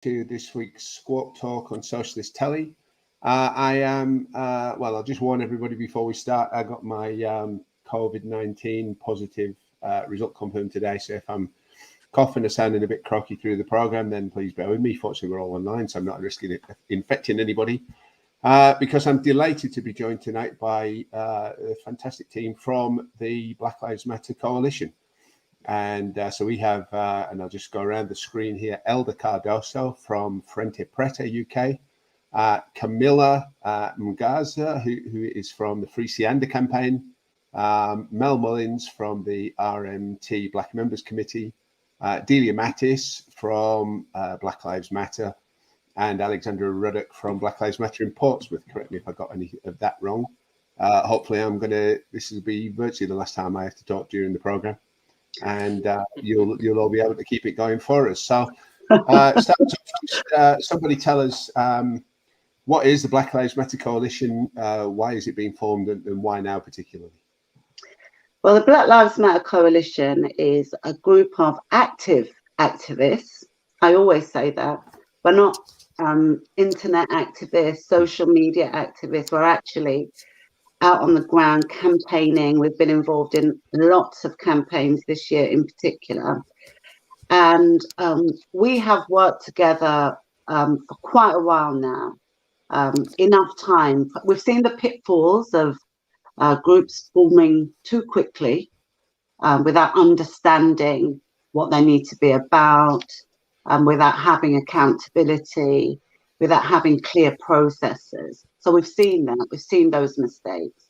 to this week's Skwawk Talk on Socialist Telly. I am, I'll just warn everybody before we start, I got my COVID-19 positive result confirmed today. So if I'm coughing or sounding a bit croaky through the program, then please bear with me. Fortunately, we're all online, so I'm not risking infecting anybody. Because I'm delighted to be joined tonight by a fantastic team from the Black Lives Matter Coalition. And so we have, and I'll just go around the screen here, Elder Cardoso from Frente Preta UK, Camilla Mgaza, who is from the Free Sianda campaign, Mel Mullins from the RMT Black Members Committee, Delia Mattis from Black Lives Matter, and Alexandra Ruddock from Black Lives Matter in Portsmouth. Correct me if I got any of that wrong. Hopefully this will be virtually the last time I have to talk during the programme. And you'll all be able to keep it going for us. So somebody tell us, what is the Black Lives Matter Coalition? Why is it being formed, and why now particularly? Well, the Black Lives Matter Coalition is a group of active activists. I always say that. We're not internet activists, social media activists. We're actually out on the ground campaigning. We've been involved in lots of campaigns this year in particular. And we have worked together for quite a while now, enough time. We've seen the pitfalls of groups forming too quickly without understanding what they need to be about, without having accountability, without having clear processes. So we've seen that, we've seen those mistakes.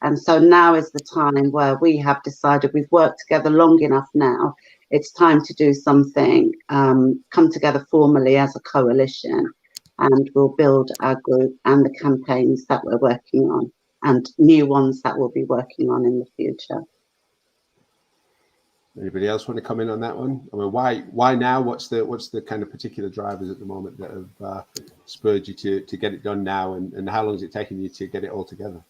And so now is the time where we have decided we've worked together long enough now. It's time to do something, come together formally as a coalition, and we'll build our group and the campaigns that we're working on and new ones that we'll be working on in the future. Anybody else want to come in on that one? I mean, why now? What's the kind of particular drivers at the moment that have spurred you to get it done now, and how long has it taken you to get it all together?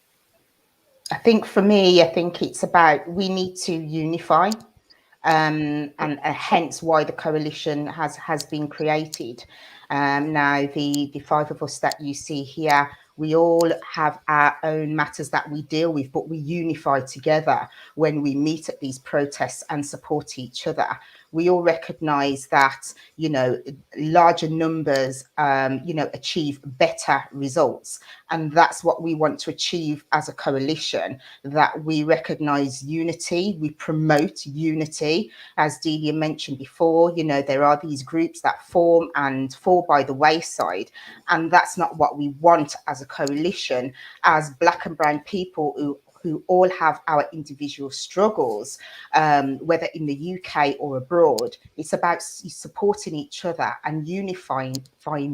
I think for me, it's about we need to unify, and hence why the coalition has been created. Now the five of us that you see here, we all have our own matters that we deal with, but we unify together when we meet at these protests and support each other. We all recognize that, larger numbers, achieve better results. And that's what we want to achieve as a coalition, that we recognize unity, we promote unity. As Delia mentioned before, there are these groups that form and fall by the wayside. And that's not what we want as a coalition, as Black and brown people who all have our individual struggles, whether in the UK or abroad. It's about supporting each other and unifying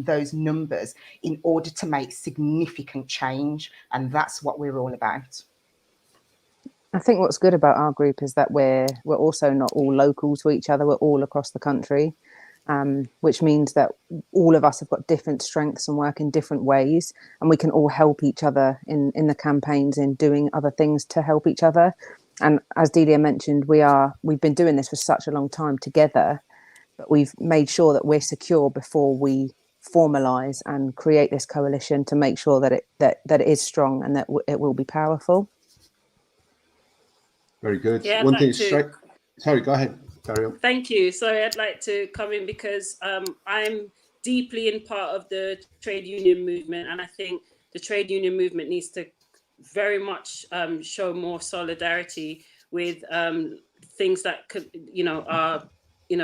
those numbers in order to make significant change. And that's what we're all about. I think what's good about our group is that we're also not all local to each other. We're all across the country, which means that all of us have got different strengths and work in different ways, and we can all help each other in the campaigns, in doing other things to help each other. And as Delia mentioned, we've been doing this for such a long time together, but we've made sure that we're secure before we formalise and create this coalition to make sure that it is strong and that it will be powerful. Very good. Yeah, One thing straight. Sorry, go ahead. Carry on. Thank you. Sorry, I'd like to come in because I'm deeply in part of the trade union movement, and I think the trade union movement needs to very much show more solidarity with things that could, are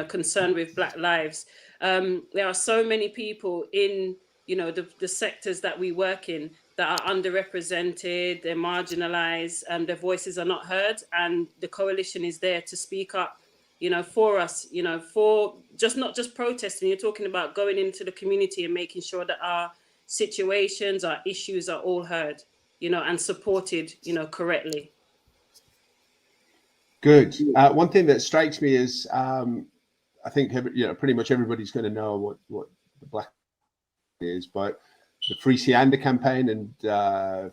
concerned with Black lives. There are so many people in the sectors that we work in that are underrepresented, they're marginalized, their voices are not heard, and the coalition is there to speak up for us, for not just protesting. You're talking about going into the community and making sure that our situations, our issues are all heard, and supported, correctly. Good. One thing that strikes me is, I think, pretty much everybody's going to know what the Black is, but the Free Sianda campaign and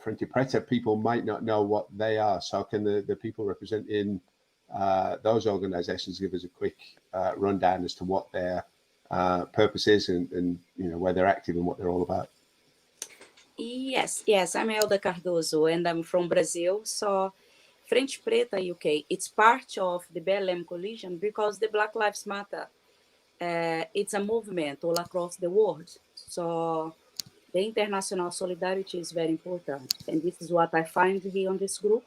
Frente Preta, people might not know what they are. So can the people representing those organisations give us a quick rundown as to what their purposes and where they're active and what they're all about. Yes, I'm Elda Cardoso and I'm from Brazil. So Frente Preta UK, it's part of the BLM coalition because the Black Lives Matter, it's a movement all across the world. So the international solidarity is very important. And this is what I find here on this group.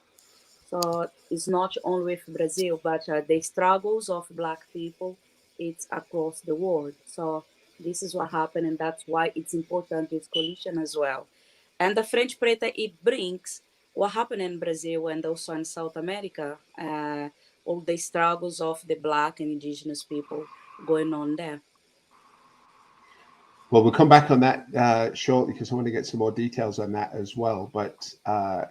So it's not only with Brazil, but the struggles of Black people, it's across the world. So this is what happened, and that's why it's important, this coalition as well. And the Frente Preta, it brings what happened in Brazil and also in South America, all the struggles of the Black and Indigenous people going on there. Well, we'll come back on that shortly because I want to get some more details on that as well. But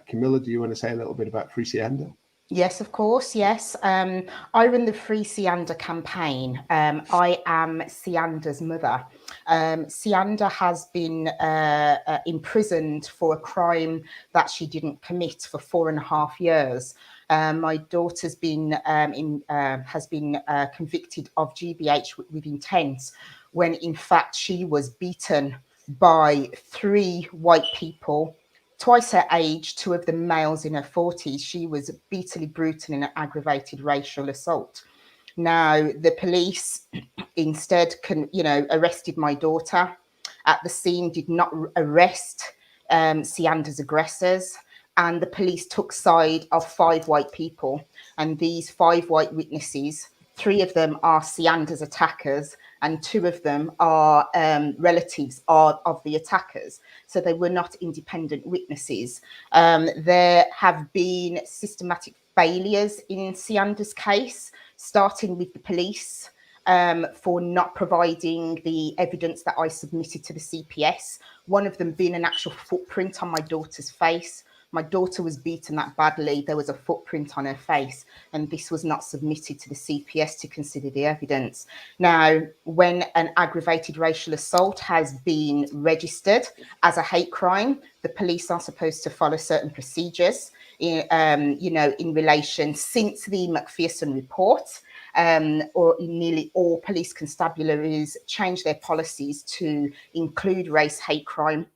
Camilla, do you want to say a little bit about Free Sianda? Yes, of course. Yes. I run the Free Sianda campaign. I am Sianda's mother. Sianda has been imprisoned for a crime that she didn't commit for 4.5 years. My daughter's been has been convicted of GBH with intent, when in fact she was beaten by 3 white people, twice her age, 2 of them males in her 40s. She was brutally brutal in an aggravated racial assault. Now, the police instead arrested my daughter. At the scene, did not arrest Sianda's aggressors. And the police took side of 5 white people. And these 5 white witnesses, 3 of them are Sianda's attackers, and 2 of them are relatives of the attackers. So they were not independent witnesses. There have been systematic failures in Sianda's case, starting with the police for not providing the evidence that I submitted to the CPS, one of them being an actual footprint on my daughter's face. My daughter was beaten that badly. There was a footprint on her face, and this was not submitted to the CPS to consider the evidence. Now, when an aggravated racial assault has been registered as a hate crime, the police are supposed to follow certain procedures in relation. Since the McPherson report, or nearly all police constabularies changed their policies to include race hate crime.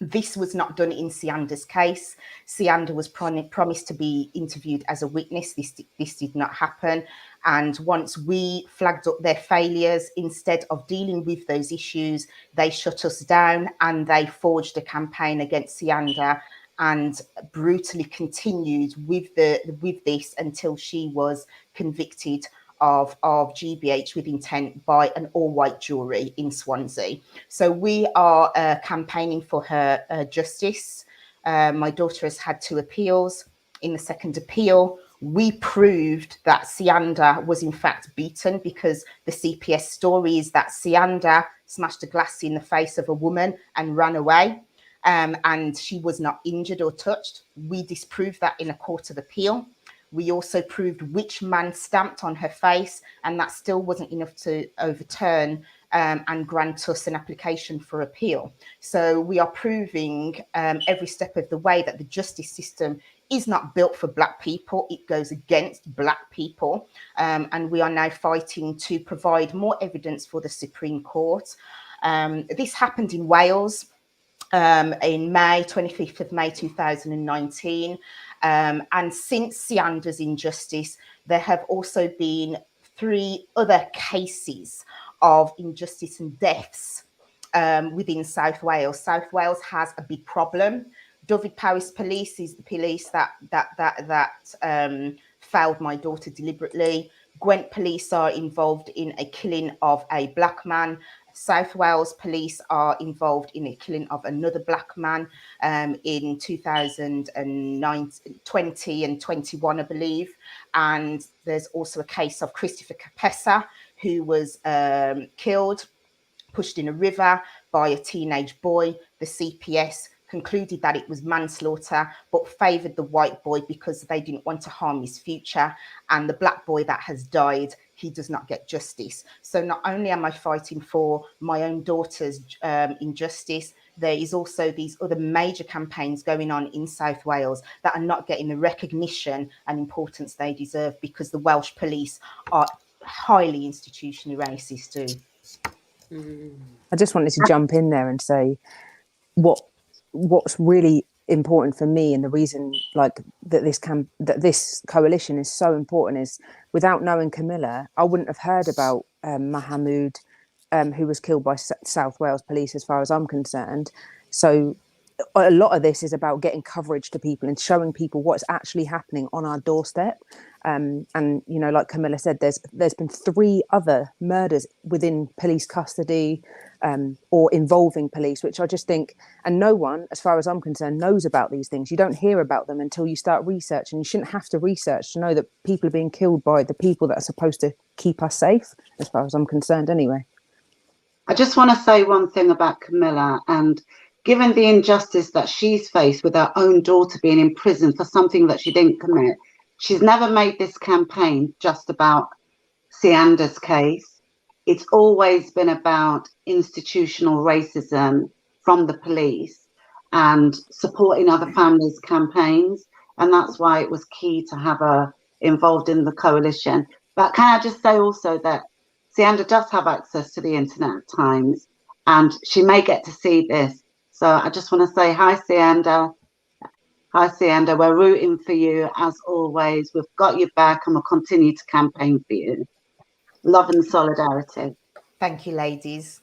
This was not done in Sianda's case. Sianda was promised to be interviewed as a witness. This did not happen. And once we flagged up their failures, instead of dealing with those issues, they shut us down and they forged a campaign against Sianda and brutally continued with this until she was convicted of GBH with intent by an all-white jury in Swansea. So we are campaigning for her justice. My daughter has had 2 appeals. In the second appeal, we proved that Sianda was in fact beaten, because the CPS story is that Sianda smashed a glass in the face of a woman and ran away, and she was not injured or touched. We disproved that in a court of appeal. We also proved which man stamped on her face, and that still wasn't enough to overturn and grant us an application for appeal. So we are proving every step of the way that the justice system is not built for Black people. It goes against Black people. And we are now fighting to provide more evidence for the Supreme Court. This happened in Wales in May, 25th of May 2019. And since Sianda's injustice, there have also been 3 other cases of injustice and deaths within South Wales. South Wales has a big problem. Dyfed-Powys Police is the police that failed my daughter deliberately. Gwent Police are involved in a killing of a Black man. South Wales Police are involved in a killing of another Black man in 2020 and 21, I believe. And there's also a case of Christopher Capessa, who was killed, pushed in a river by a teenage boy. The CPS concluded that it was manslaughter, but favoured the white boy because they didn't want to harm his future. And the Black boy that has died, he does not get justice. So not only am I fighting for my own daughter's injustice, there is also these other major campaigns going on in South Wales that are not getting the recognition and importance they deserve, because the Welsh police are highly institutionally racist too. I just wanted to jump in there and say what's really important for me, and the reason like that this coalition is so important is, without knowing Camilla, I wouldn't have heard about Mahmoud, who was killed by South Wales police, as far as I'm concerned. So a lot of this is about getting coverage to people and showing people what's actually happening on our doorstep. And you know, like Camilla said, there's been 3 other murders within police custody, or involving police, which I just think, and no one, as far as I'm concerned, knows about these things. You don't hear about them until you start researching. You shouldn't have to research to know that people are being killed by the people that are supposed to keep us safe, as far as I'm concerned anyway. I just want to say one thing about Camilla, and given the injustice that she's faced with her own daughter being in prison for something that she didn't commit, she's never made this campaign just about Sianda's case. It's always been about institutional racism from the police and supporting other families' campaigns. And that's why it was key to have her involved in the coalition. But can I just say also that Sianda does have access to the internet at times, and she may get to see this. So I just want to say hi, Sianda. Hi, Sianda. We're rooting for you as always. We've got your back, and we'll continue to campaign for you. Love and solidarity. Thank you, ladies.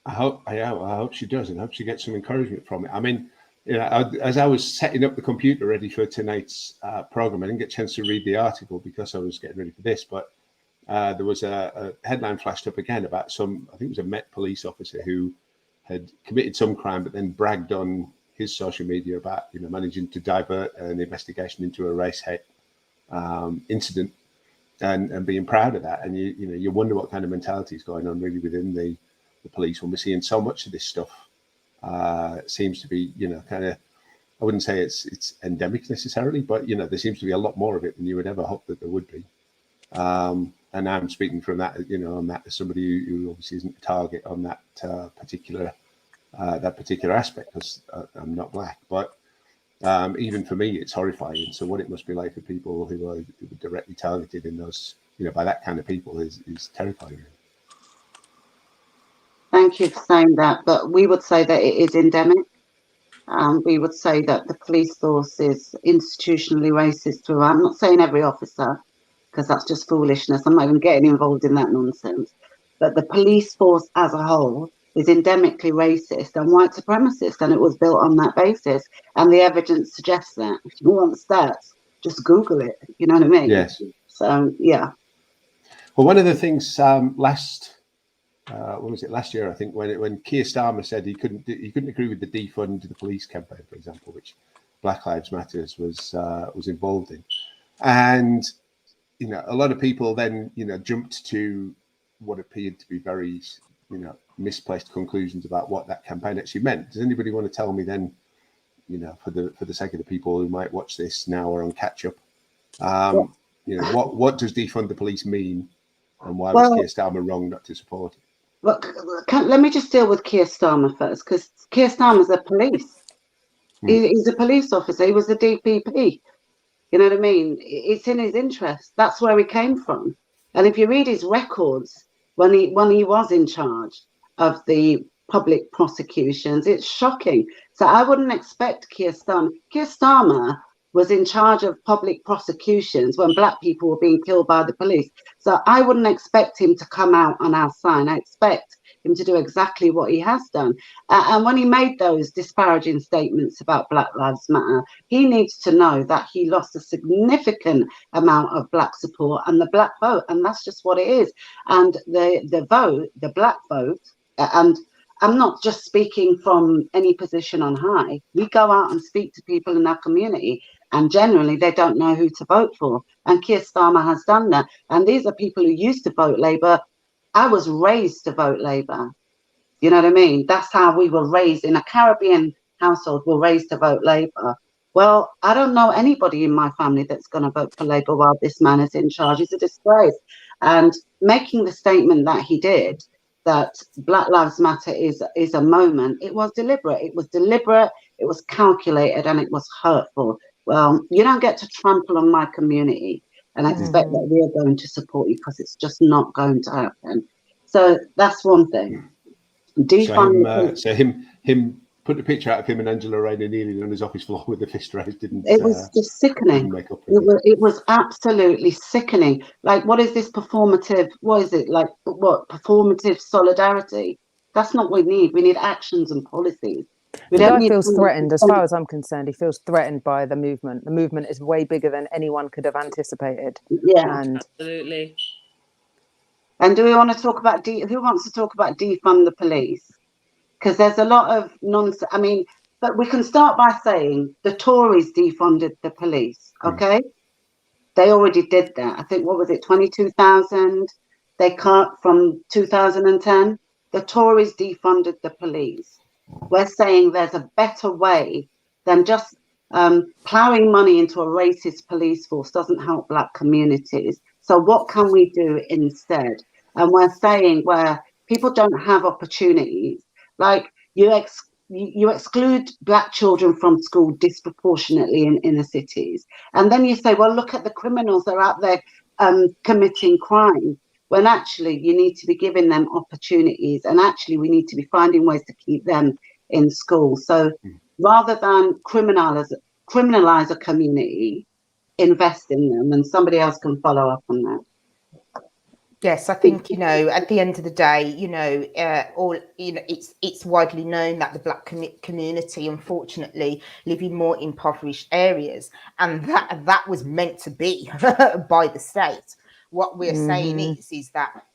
I hope she does, and I hope she gets some encouragement from it. I mean, you know, as I was setting up the computer ready for tonight's program, I didn't get a chance to read the article because I was getting ready for this, but there was a headline flashed up again about I think it was a Met police officer who had committed some crime, but then bragged on his social media about, you know, managing to divert an investigation into a race hate incident, and being proud of that. And you wonder what kind of mentality is going on really within the police when we're seeing so much of this stuff. It seems to be, you know, kind of, I wouldn't say it's endemic necessarily, but, you know, there seems to be a lot more of it than you would ever hope that there would be. And I'm speaking from that, you know, on that as somebody who obviously isn't a target on that particular aspect, because I'm not black. But even for me, it's horrifying. So what it must be like for people who are directly targeted in those, you know, by that kind of people is terrifying. Thank you for saying that. But we would say that it is endemic. We would say that the police force is institutionally racist throughout. I'm not saying every officer, because that's just foolishness. I'm not even getting involved in that nonsense. But the police force as a whole is endemically racist and white supremacist, and it was built on that basis. And the evidence suggests that. If you want stats, just Google it. You know what I mean? Yes. So, yeah. Well, one of the things last year, I think, when Keir Starmer said he couldn't agree with the defund the police campaign, for example, which Black Lives Matters was involved in, and you know, a lot of people then, you know, jumped to what appeared to be very, you know, misplaced conclusions about what that campaign actually meant. Does anybody want to tell me then, you know, for the sake of the people who might watch this now or on catch up, you know, what does defund the police mean, and why was Keir Starmer wrong not to support it? Look, let me just deal with Keir Starmer first, because Keir Starmer's a police. He's a police officer. He was the DPP. You know what I mean? It's in his interest. That's where he came from. And if you read his records, when he was in charge of the public prosecutions, it's shocking. So I wouldn't expect Keir Starmer. Keir Starmer was in charge of public prosecutions when black people were being killed by the police. So I wouldn't expect him to come out on our side. I expect him to do exactly what he has done. And when he made those disparaging statements about Black Lives Matter, he needs to know that he lost a significant amount of black support and the black vote, and that's just what it is. And the black vote, and I'm not just speaking from any position on high. We go out and speak to people in our community, and generally they don't know who to vote for. And Keir Starmer has done that. And these are people who used to vote Labour. I was raised to vote Labour. You know what I mean? That's how we were raised. In a Caribbean household, we're raised to vote Labour. Well, I don't know anybody in my family that's going to vote for Labour while this man is in charge. It's a disgrace. And making the statement that he did, that Black Lives Matter is a moment, it was deliberate. It was deliberate, it was calculated, and it was hurtful. Well, you don't get to trample on my community and expect that we're going to support you, because it's just not going to happen. So that's one thing. Defund. So him put the picture out of him and Angela Rayner kneeling on his office floor with the fist raised didn't. It was just sickening. Make up for it was absolutely sickening. Like, what is this performative? What is it like? What performative solidarity? That's not what we need. We need actions and policies. The guy feels threatened. As far as I'm concerned, he feels threatened by the movement. The movement is way bigger than anyone could have anticipated. Yeah, and absolutely. And do we want to talk about who wants to talk about defund the police? Because there's a lot of nonsense. I mean, but we can start by saying the Tories defunded the police. Okay, they already did that. I think, what was it, 22,000? They cut from 2010. The Tories defunded the police. We're saying there's a better way than just ploughing money into a racist police force doesn't help Black communities. So what can we do instead? And we're saying where people don't have opportunities, like you exclude Black children from school disproportionately in inner cities. And then you say, well, look at the criminals that are out there committing crime. When actually you need to be giving them opportunities, and actually we need to be finding ways to keep them in school. So rather than criminalize a community, invest in them, and somebody else can follow up on that. Yes, I think, at the end of the day, it's widely known that the Black community, unfortunately, live in more impoverished areas, and that was meant to be by the state. What we're saying is that,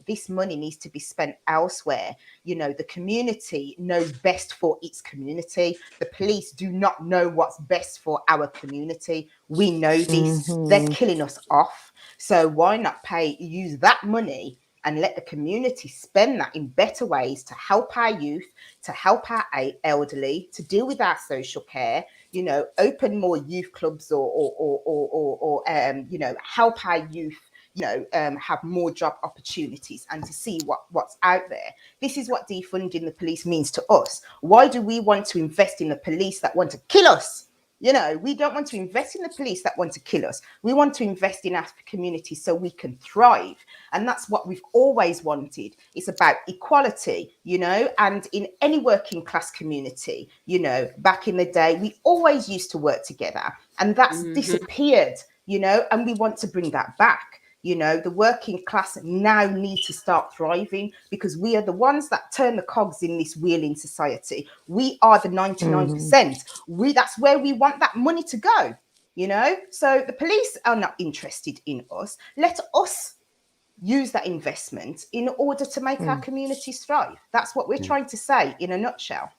this money needs to be spent elsewhere. The community knows best for its community. The police do not know what's best for our community. We know this. They're killing us off. So why not use that money and let the community spend that in better ways to help our youth, to help our elderly, to deal with our social care, open more youth clubs or help our youth, have more job opportunities and to see what's out there. This is what defunding the police means to us. Why do we want to invest in the police that want to kill us? We don't want to invest in the police that want to kill us. We want to invest in our community so we can thrive. And that's what we've always wanted. It's about equality, and in any working class community, back in the day, we always used to work together, and that's disappeared, and we want to bring that back. The working class now need to start thriving because we are the ones that turn the cogs in this wheel in society. We are the 99%. That's where we want that money to go, So the police are not interested in us. Let us use that investment in order to make our communities thrive. That's what we're trying to say in a nutshell.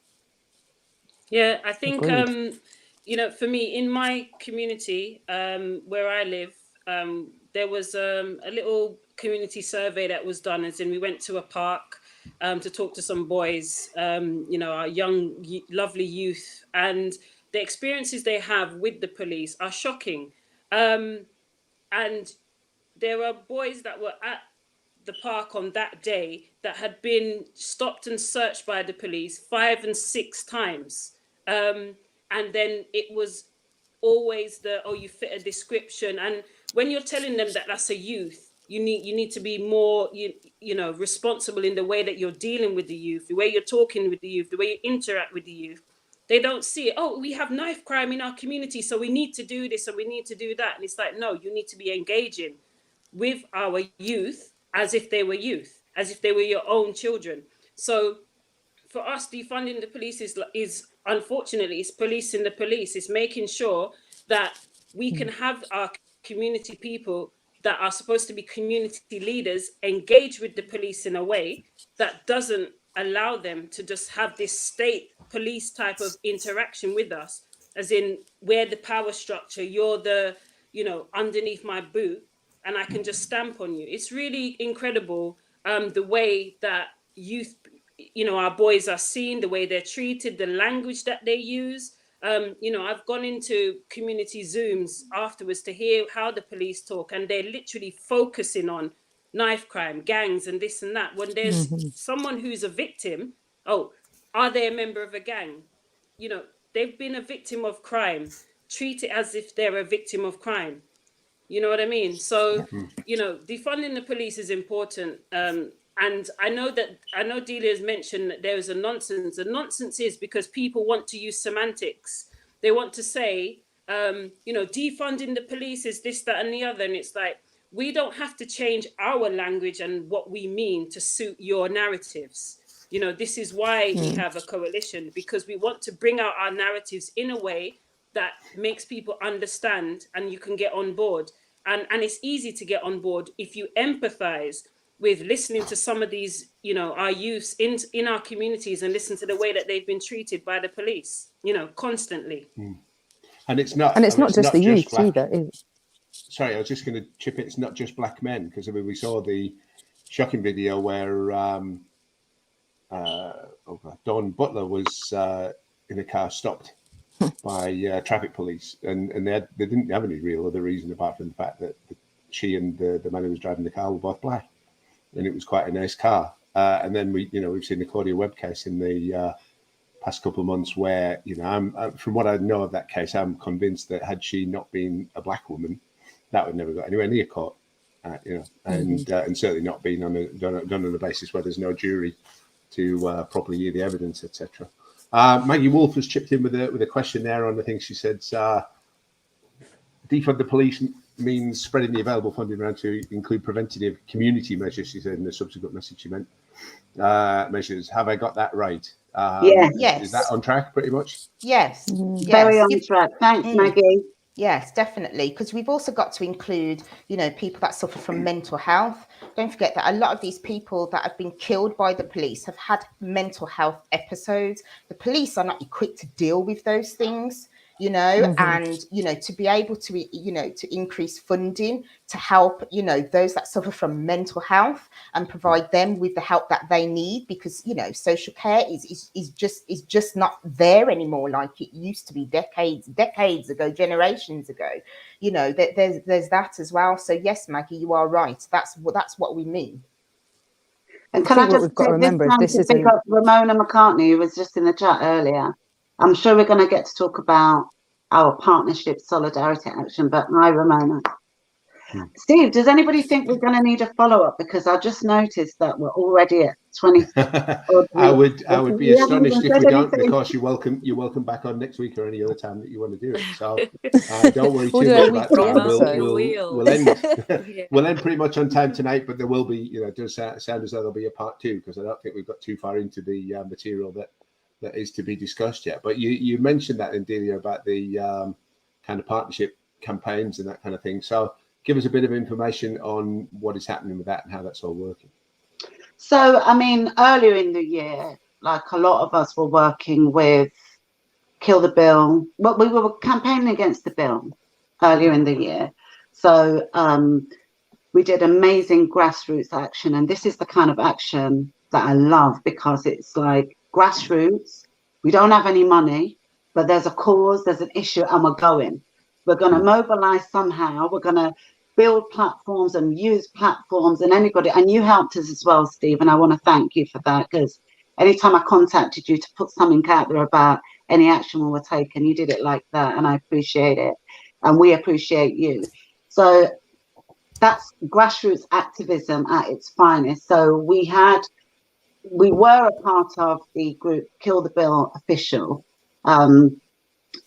Yeah, I think, for me, in my community, where I live, there was a little community survey that was done, as in we went to a park to talk to some boys, our young, lovely youth, and the experiences they have with the police are shocking. And there are boys that were at the park on that day that had been stopped and searched by the police 5 and 6 times. And then it was always you fit a description. And when you're telling them that that's a youth, you need to be more responsible in the way that you're dealing with the youth, the way you're talking with the youth, the way you interact with the youth. They don't see it. Oh, we have knife crime in our community, so we need to do this and we need to do that. And it's like, no, you need to be engaging with our youth as if they were youth, as if they were your own children. So for us, defunding the police is unfortunately, it's policing the police. It's making sure that we can have our community people that are supposed to be community leaders engage with the police in a way that doesn't allow them to just have this state police type of interaction with us, as in we're the power structure, you're the, underneath my boot, and I can just stamp on you. It's really incredible the way that youth, our boys are seen, the way they're treated, the language that they use. I've gone into community Zooms afterwards to hear how the police talk, and they're literally focusing on knife crime, gangs, and this and that. When there's someone who's a victim, are they a member of a gang? They've been a victim of crime. Treat it as if they're a victim of crime. You know what I mean? So, defunding the police is important. And And I know Delia's mentioned that there is a nonsense. The nonsense is because people want to use semantics. They want to say, defunding the police is this, that, and the other. And it's like, we don't have to change our language and what we mean to suit your narratives. This is why we have a coalition, because we want to bring out our narratives in a way that makes people understand and you can get on board. And it's easy to get on board if you empathize with listening to some of these, our youths in our communities, and listen to the way that they've been treated by the police, constantly. And it's not just the youth either. Sorry, I was just going to chip in. It's not just black men, because we saw the shocking video where Dawn Butler was in a car stopped by traffic police, and they didn't have any real other reason apart from the fact that she and the man who was driving the car were both black, and it was quite a nice car. And then we've seen the Claudia Webb case in the past couple of months, where I'm from what I know of that case, I'm convinced that had she not been a black woman, that would never got anywhere near court, and certainly not been done on a basis where there's no jury to properly hear the evidence, etc. Maggie Wolf has chipped in with a question there on the thing. She said, defund the police means spreading the available funding around to include preventative community measures, she said in the subsequent message she meant. Measures. Have I got that right? Yes. Is that on track pretty much? Yes. Very on track. Thanks, Maggie. Yes, definitely. Because we've also got to include, people that suffer from mental health. Don't forget that a lot of these people that have been killed by the police have had mental health episodes. The police are not equipped to deal with those things, and, to be able to, to increase funding to help, those that suffer from mental health and provide them with the help that they need, because, social care is just not there anymore like it used to be decades ago, generations ago. There's that as well. So yes, Maggie, you are right. That's what we mean. And can I just we've got to remember this to pick up Ramona McCartney, who was just in the chat earlier. I'm sure we're going to get to talk about our partnership solidarity action, but hi, Ramona. Steve, does anybody think we're going to need a follow-up? Because I just noticed that we're already at 20. I would be astonished if we don't, because you're welcome back on next week or any other time that you want to do it. So don't worry too much about that. We'll end pretty much on time tonight, but there will be, it does sound as though there'll be a part 2, because I don't think we've got too far into the material that is to be discussed yet. But you mentioned that in Delia about the kind of partnership campaigns and that kind of thing. So give us a bit of information on what is happening with that and how that's all working. So, earlier in the year, like a lot of us were working with Kill the Bill. Well, we were campaigning against the bill earlier in the year. So we did amazing grassroots action. And this is the kind of action that I love, because it's like grassroots. We don't have any money, but there's a cause, there's an issue, and we're going. We're going to mobilize somehow. We're going to build platforms and use platforms, and anybody. And you helped us as well, Steve, and I want to thank you for that, because anytime I contacted you to put something out there about any action we were taking, you did it like that, and I appreciate it, and we appreciate you. So that's grassroots activism at its finest. So we were a part of the group Kill the Bill Official.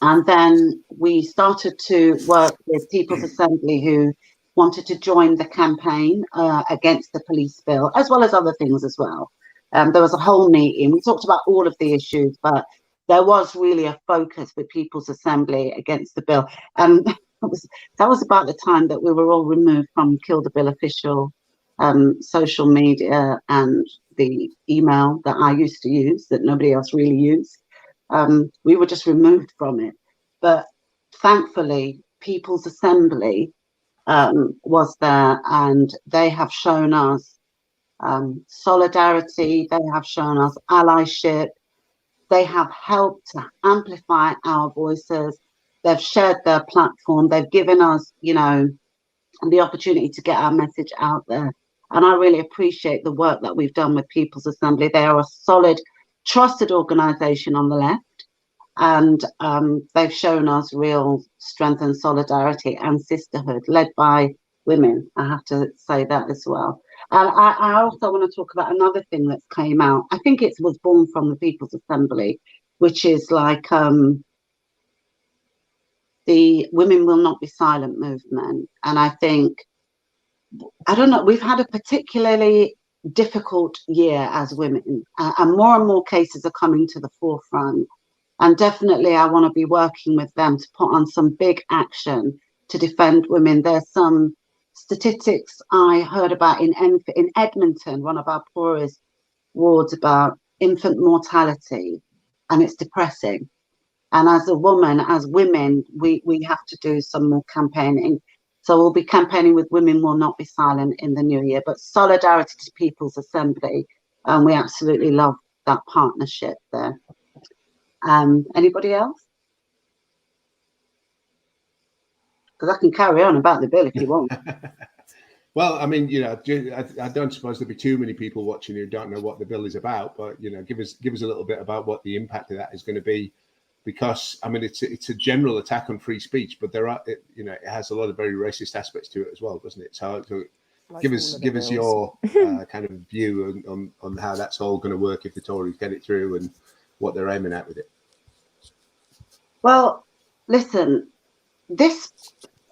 And then we started to work with People's Assembly, who wanted to join the campaign against the police bill, as well as other things as well. There was a whole meeting. We talked about all of the issues, but there was really a focus with People's Assembly against the bill. And that was about the time that we were all removed from Kill the Bill Official social media and the email that I used to use that nobody else really used. We were just removed from it. But thankfully, People's Assembly was there, and they have shown us solidarity. They have shown us allyship. They have helped to amplify our voices. They've shared their platform. They've given us, the opportunity to get our message out there. And I really appreciate the work that we've done with People's Assembly. They are a solid, trusted organisation on the left. And they've shown us real strength and solidarity and sisterhood, led by women. I have to say that as well. And I also want to talk about another thing that's came out. I think it was born from the People's Assembly, which is like the Women Will Not Be Silent movement. And I think, I don't know, we've had a particularly difficult year as women, and more cases are coming to the forefront. And definitely I want to be working with them to put on some big action to defend women. There's some statistics I heard about in Edmonton, one of our poorest wards, about infant mortality, and it's depressing. And as a woman, as women, we have to do some more campaigning. So we'll be campaigning with Women Will Not Be Silent in the new year. But solidarity to People's Assembly, we absolutely love that partnership there. Anybody else? Because I can carry on about the bill if you want. Well, I mean, I don't suppose there'll be too many people watching who don't know what the bill is about, but give us a little bit about what the impact of that is going to be, because I mean it's a general attack on free speech, but it has a lot of very racist aspects to it as well, doesn't it? So like give us your kind of view on how that's all going to work if the Tories get it through and what they're aiming at with it. Well, listen, there's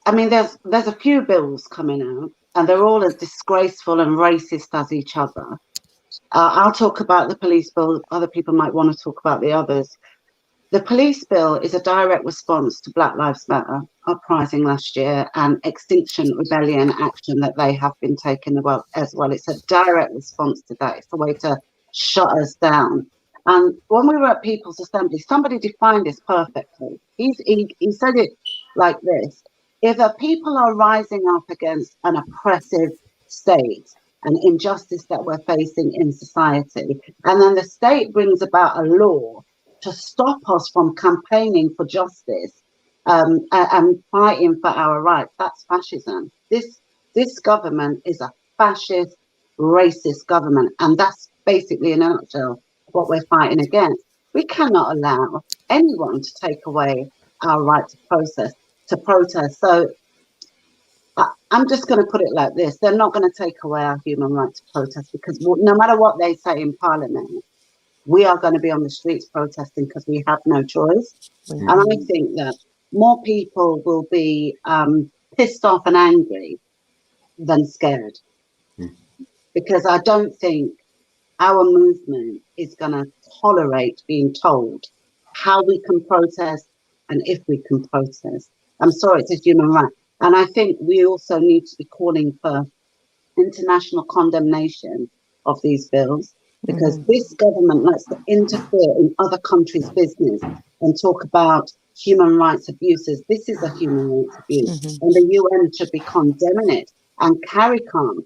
a few bills coming out, and they're all as disgraceful and racist as each other. I'll talk about the police bill. Other people might want to talk about the others. The police bill is a direct response to Black Lives Matter uprising last year and Extinction Rebellion action that they have been taking as well. It's a direct response to that. It's a way to shut us down. And when we were at People's Assembly, somebody defined this perfectly. He said it like this: if a people are rising up against an oppressive state, an injustice that we're facing in society, and then the state brings about a law to stop us from campaigning for justice and fighting for our rights, that's fascism. This government is a fascist, racist government, and that's basically in a nutshell what we're fighting against. We cannot allow anyone to take away our right to protest. So I'm just going to put it like this: they're not going to take away our human right to protest, because no matter what they say in Parliament, we are going to be on the streets protesting because we have no choice. Mm-hmm. And I think that more people will be pissed off and angry than scared. Mm-hmm. Because I don't think our movement is going to tolerate being told how we can protest and if we can protest. I'm sorry, it's a human right. And I think we also need to be calling for international condemnation of these bills, because this government likes to interfere in other countries' business and talk about human rights abuses. This is a human rights abuse, and the UN should be condemning it. And CARICOM,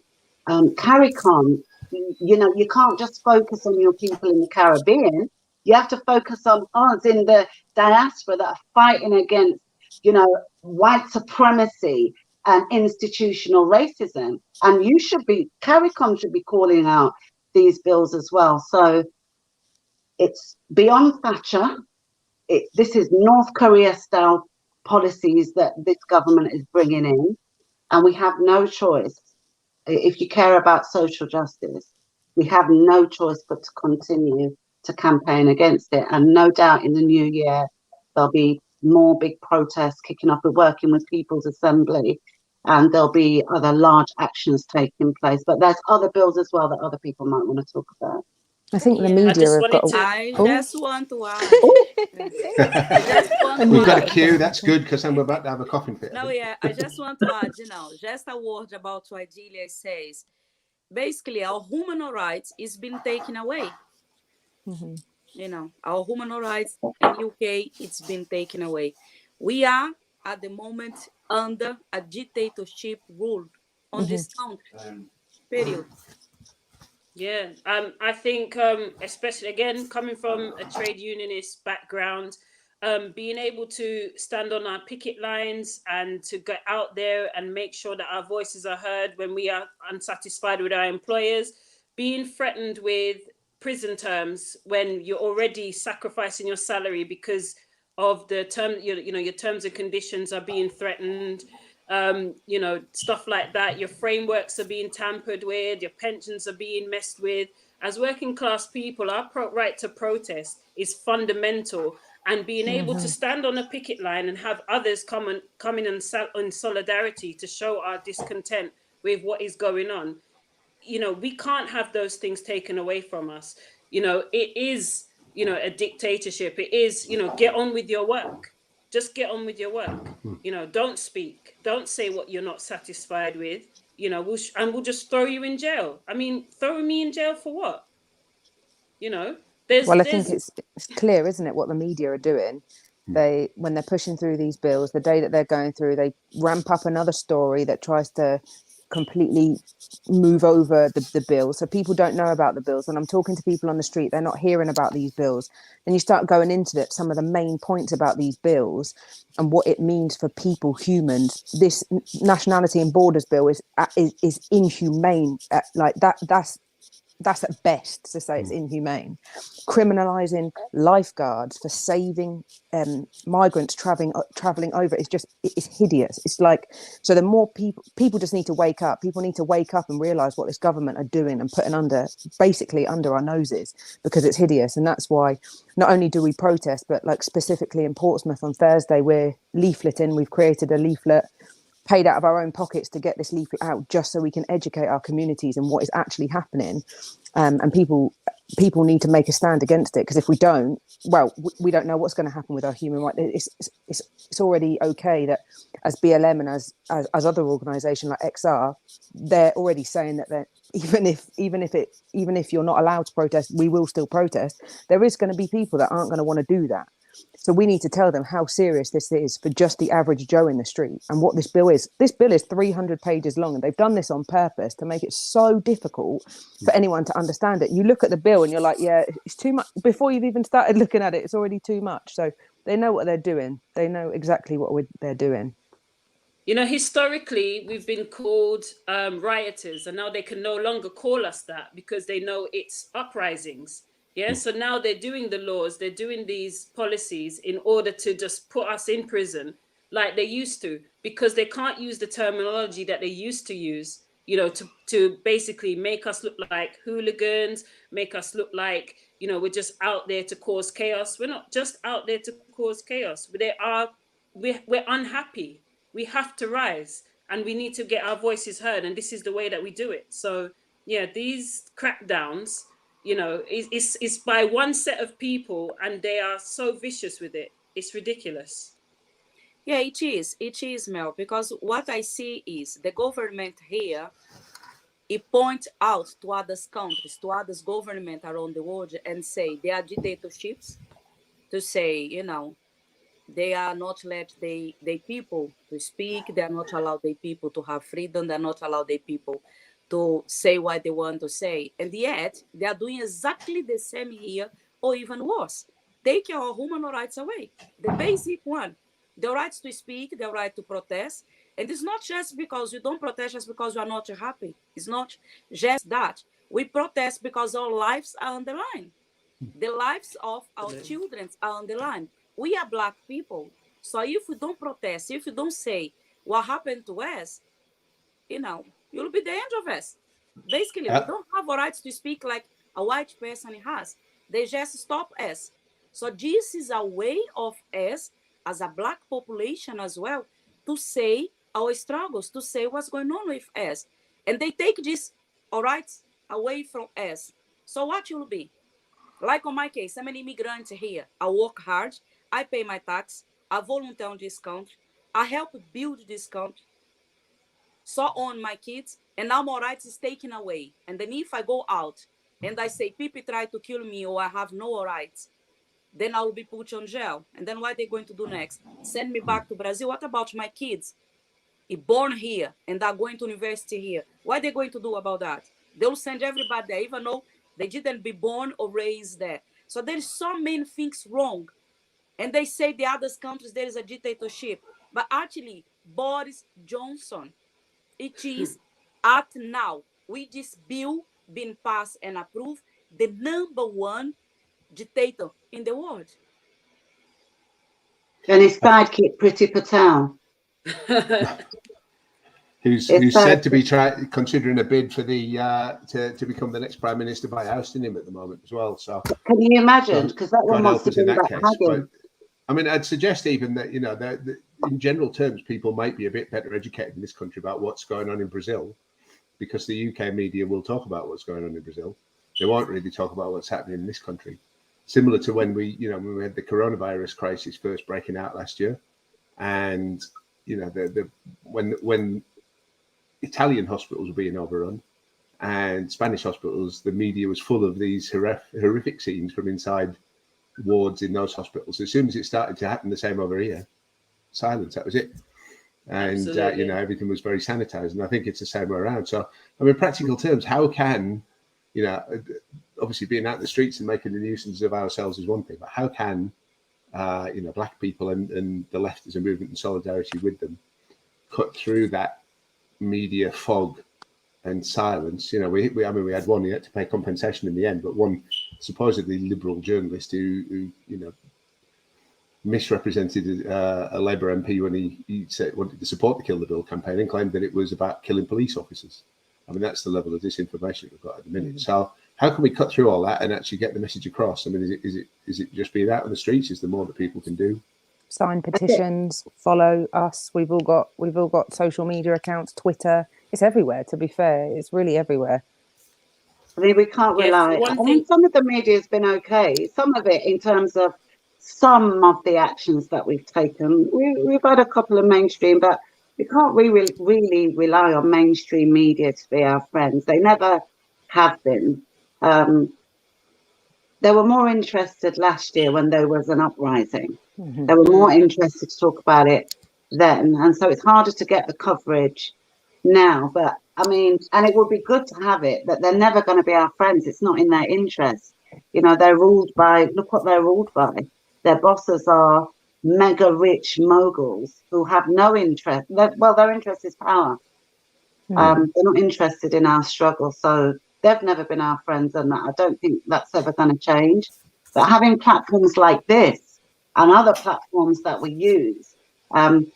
you can't just focus on your people in the Caribbean. You have to focus on us in the diaspora that are fighting against, white supremacy and institutional racism. And CARICOM should be calling out these bills as well. So it's beyond Thatcher. This is North Korea style policies that this government is bringing in. And we have no choice. If you care about social justice, we have no choice but to continue to campaign against it. And no doubt in the new year, there'll be more big protests kicking up. We're working with People's Assembly, and there'll be other large actions taking place. But there's other bills as well that other people might want to talk about. I think the media have got. I just want to add. We've got a queue. That's good, because I'm about to have a coughing fit. No, I just want to add, just a word about what Julia says. Basically, our human rights is being taken away. Our human rights in UK, it's been taken away. We are at the moment under a dictatorship rule on this country. Period. Yeah, I think especially again coming from a trade unionist background, being able to stand on our picket lines and to get out there and make sure that our voices are heard when we are unsatisfied with our employers, being threatened with prison terms when you're already sacrificing your salary because of the term, your terms and conditions are being threatened. you know, stuff like that. Your frameworks are being tampered with, your pensions are being messed with. As working class people, our right to protest is fundamental, and being able to stand on a picket line and have others come in in solidarity to show our discontent with what is going on. You know, we can't have those things taken away from us. You know, it is, you know, a dictatorship. It is, you know, get on with your work. Just get on with your work. You know, don't speak. Don't say what you're not satisfied with. You know, we'll just throw you in jail. I mean, throw me in jail for what? You know, I think it's clear, isn't it, what the media are doing? When they're pushing through these bills, the day that they're going through, they ramp up another story that tries to completely move over the bill, so people don't know about the bills. When I'm talking to people on the street, they're not hearing about these bills. Then you start going into some of the main points about these bills and what it means for people, humans. This nationality and borders bill is inhumane. Like that's at best to say it's inhumane. Criminalizing lifeguards for saving migrants traveling over it's hideous. It's like, so the more people just need to wake up. People need to wake up and realize what this government are doing and putting basically under our noses, because it's hideous. And that's why not only do we protest, but like specifically in Portsmouth on Thursday, we're leafleting. We've created a leaflet, paid out of our own pockets to get this leaflet out, just so we can educate our communities and what is actually happening. And people need to make a stand against it, because if we don't, well, we don't know what's going to happen with our human rights. It's already okay that as BLM and as other organisations like XR, they're already saying that even if you're not allowed to protest, we will still protest. There is going to be people that aren't going to want to do that. So we need to tell them how serious this is for just the average Joe in the street, and what this bill is. This bill is 300 pages long, and they've done this on purpose to make it so difficult for anyone to understand it. You look at the bill and you're like, yeah, it's too much. Before you've even started looking at it, it's already too much. So they know what they're doing. They know exactly what they're doing. You know, historically, we've been called rioters, and now they can no longer call us that, because they know it's uprisings. Yeah, so now they're doing the laws, they're doing these policies in order to just put us in prison like they used to, because they can't use the terminology that they used to use, you know, to basically make us look like hooligans, make us look like, you know, we're just out there to cause chaos. We're not just out there to cause chaos. We're unhappy. We have to rise, and we need to get our voices heard, and this is the way that we do it. So yeah, these crackdowns, you know, it's by one set of people, and they are so vicious with it. It's ridiculous. Yeah, it is, Mel, because what I see is the government here, it points out to other countries, to other governments around the world, and say they are dictatorships, to say, you know, they are not let the people to speak, they are not allowed the people to have freedom, they're not allowed the people to say what they want to say. And yet, they are doing exactly the same here, or even worse. Take our human rights away. The basic one, the rights to speak, the right to protest. And it's not just because you don't protest just because you are not happy. It's not just that. We protest because our lives are on the line. The lives of our children are on the line. We are Black people. So if we don't protest, if we don't say what happened to us, you know, you'll be the end of us. Basically, we don't have a right to speak like a white person has. They just stop us. So this is a way of us, as a Black population as well, to say our struggles, to say what's going on with us. And they take this rights away from us. So what will be? Like on my case, I'm an immigrant here. I work hard. I pay my tax. I volunteer on this country. I help build this country. So on my kids, and now my rights is taken away. And then if I go out and I say people try to kill me or I have no rights, then I will be put on jail. And then what are they going to do next? Send me back to Brazil. What about my kids? Born here and are going to university here. What are they going to do about that? They'll send everybody there, even though they didn't be born or raised there. So there's so many things wrong. And they say the other countries, there is a dictatorship. But actually, Boris Johnson, it is at now, with this bill being passed and approved, the #1 dictator in the world. And his sidekick, Priti Patel. who's said to be considering a bid for the to become the next prime minister by ousting him at the moment as well. So can you imagine? Because that one wants to be that case. But I mean, I'd suggest even that, you know, that in general terms, people might be a bit better educated in this country about what's going on in Brazil, because the UK media will talk about what's going on in Brazil. They won't really talk about what's happening in this country. Similar to when we had the coronavirus crisis first breaking out last year, and you know, when Italian hospitals were being overrun and Spanish hospitals, the media was full of these horrific scenes from inside wards in those hospitals. As soon as it started to happen the same over here, silence, that was it. And you know, everything was very sanitized, and I think it's the same way around. So I mean, practical terms, how can, you know, obviously being out in the streets and making a nuisance of ourselves is one thing, but how can you know, black people and the left as a movement in solidarity with them cut through that media fog and silence? You know, I mean, we had one, he had to pay compensation in the end, but one supposedly liberal journalist who you know, misrepresented a Labour MP when he said wanted to support the Kill the Bill campaign and claimed that it was about killing police officers. I mean, that's the level of disinformation we've got at the minute. So how can we cut through all that and actually get the message across? I mean, is it just being out on the streets? Is there more that people can do? Sign petitions, follow us. We've all got social media accounts, Twitter. It's everywhere, to be fair. It's really everywhere. I mean, we can't rely. I mean, some of the media has been okay. Some of it, in terms of some of the actions that we've taken, we've had a couple of mainstream, but we can't really rely on mainstream media to be our friends. They never have been. They were more interested last year when there was an uprising. They were more interested to talk about it then, and so it's harder to get the coverage now. But I mean, and it would be good to have it, but they're never going to be our friends. It's not in their interest. You know, they're ruled by, look what they're ruled by. Their bosses are mega rich moguls who have no interest. Well, their interest is power. They're not interested in our struggle. So they've never been our friends, and I don't think that's ever going to change. But having platforms like this and other platforms that we use, and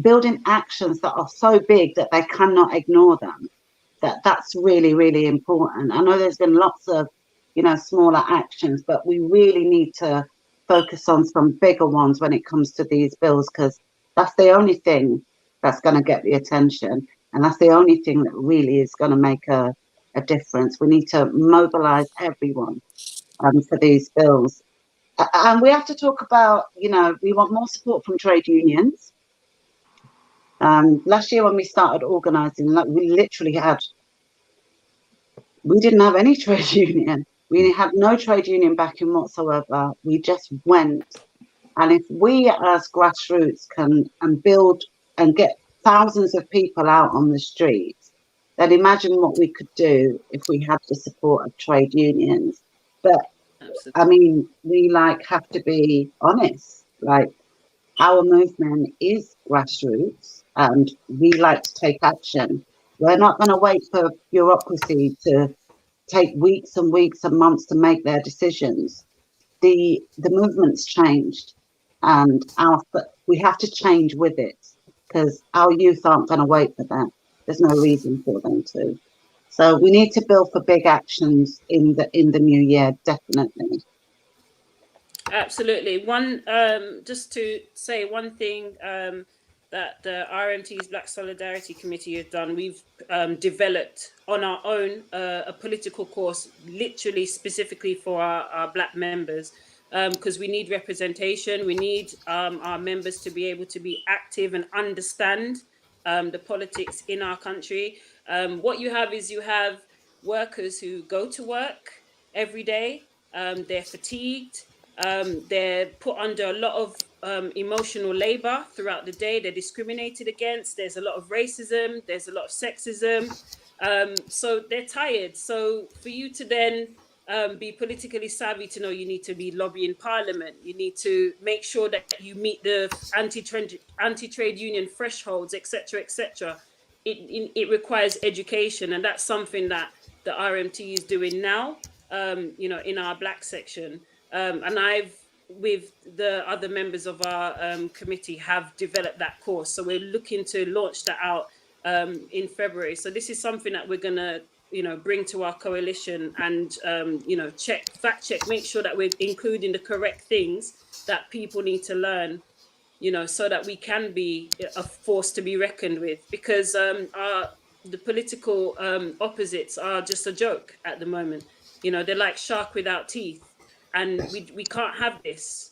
building actions that are so big that they cannot ignore them, that's really, really important. I know there's been lots of, you know, smaller actions, but we really need to focus on some bigger ones when it comes to these bills, because that's the only thing that's going to get the attention, and that's the only thing that really is going to make a difference. We need to mobilize everyone for these bills. And we have to talk about, you know, we want more support from trade unions. Last year when we started organising, like, we didn't have any trade union. We had no trade union backing whatsoever. We just went. And if we as grassroots can build and get thousands of people out on the streets, then imagine what we could do if we had the support of trade unions. But absolutely. I mean, we have to be honest. Like, our movement is grassroots, and we like to take action. We're not going to wait for bureaucracy to take weeks and weeks and months to make their decisions. The movement's changed, and we have to change with it, because our youth aren't going to wait for that. There's no reason for them to. So we need to build for big actions in the new year, definitely. Absolutely. One, just to say one thing that the RMT's Black Solidarity Committee has done, we've developed on our own a political course, literally specifically for our Black members, because we need representation. We need our members to be able to be active and understand the politics in our country. What you have is you have workers who go to work every day. They're fatigued. They're put under a lot of emotional labor throughout the day. They're discriminated against. There's a lot of racism. There's a lot of sexism. So they're tired. So for you to then be politically savvy to know you need to be lobbying Parliament, you need to make sure that you meet the anti-trade union thresholds, etc., etc. It requires education, and that's something that the RMT is doing now. You know, in our Black section. And I've, with the other members of our committee, have developed that course. So we're looking to launch that out in February. So this is something that we're going to, bring to our coalition and, fact check, make sure that we're including the correct things that people need to learn, so that we can be a force to be reckoned with, because the political opposites are just a joke at the moment. They're like shark without teeth, and we can't have this.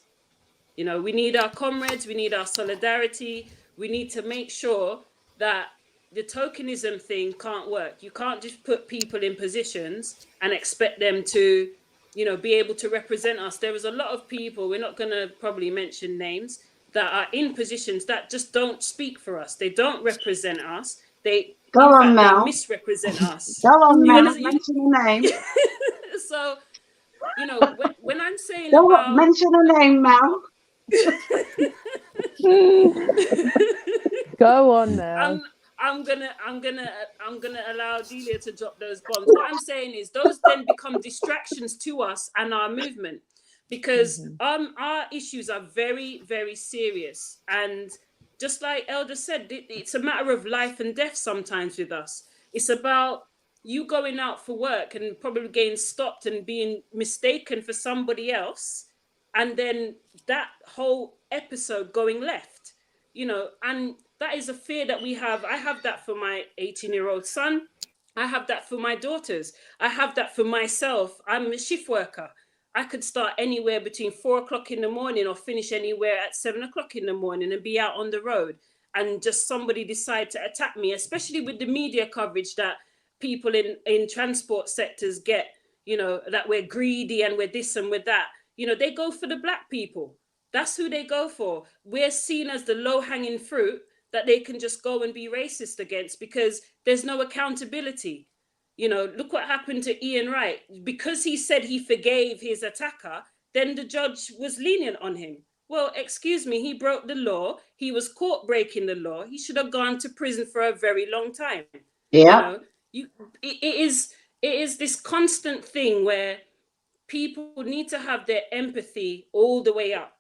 We need our comrades, we need our solidarity. We need to make sure that the tokenism thing can't work. You can't just put people in positions and expect them to, be able to represent us. There is a lot of people, we're not going to probably mention names, that are in positions that just don't speak for us. They don't represent us. They misrepresent us. Go on, Mel. Mention the name. So, when I'm saying mention the name, Mel. Go on now. I'm gonna allow Delia to drop those bombs. What I'm saying is those then become distractions to us and our movement, because our issues are very, very serious. And just like Elder said, it's a matter of life and death sometimes with us. It's about you going out for work and probably getting stopped and being mistaken for somebody else, and then that whole episode going left, and that is a fear that we have. I have that for my 18-year-old son. I have that for my daughters. I have that for myself. I'm a shift worker. I could start anywhere between 4 o'clock in the morning or finish anywhere at 7 o'clock in the morning and be out on the road, and just somebody decide to attack me, especially with the media coverage that people in transport sectors get, that we're greedy and we're this and we're that. They go for the black people. That's who they go for. We're seen as the low-hanging fruit that they can just go and be racist against, because there's no accountability. Look what happened to Ian Wright. Because he said he forgave his attacker, then the judge was lenient on him. Well, excuse me, he broke the law. He was caught breaking the law. He should have gone to prison for a very long time. Yeah. It is this constant thing where people need to have their empathy all the way up.